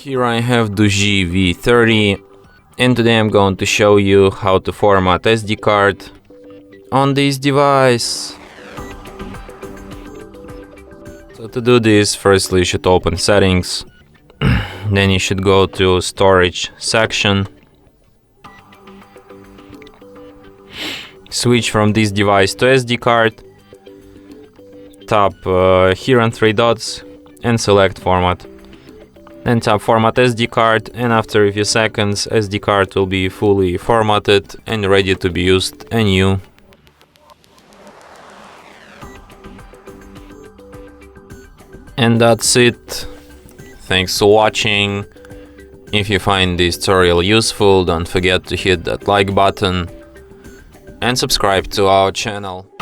Here I have DOOGEE V30, and today I'm going to show you how to format SD card on this device. So to do this, firstly you should open settings, then you should go to storage section, switch from this device to SD card, tap here on three dots and select format. Then tap format SD card, and after a few seconds SD card will be fully formatted and ready to be used anew. And that's it. Thanks for watching. If you find this tutorial useful, don't forget to hit that like button and subscribe to our channel.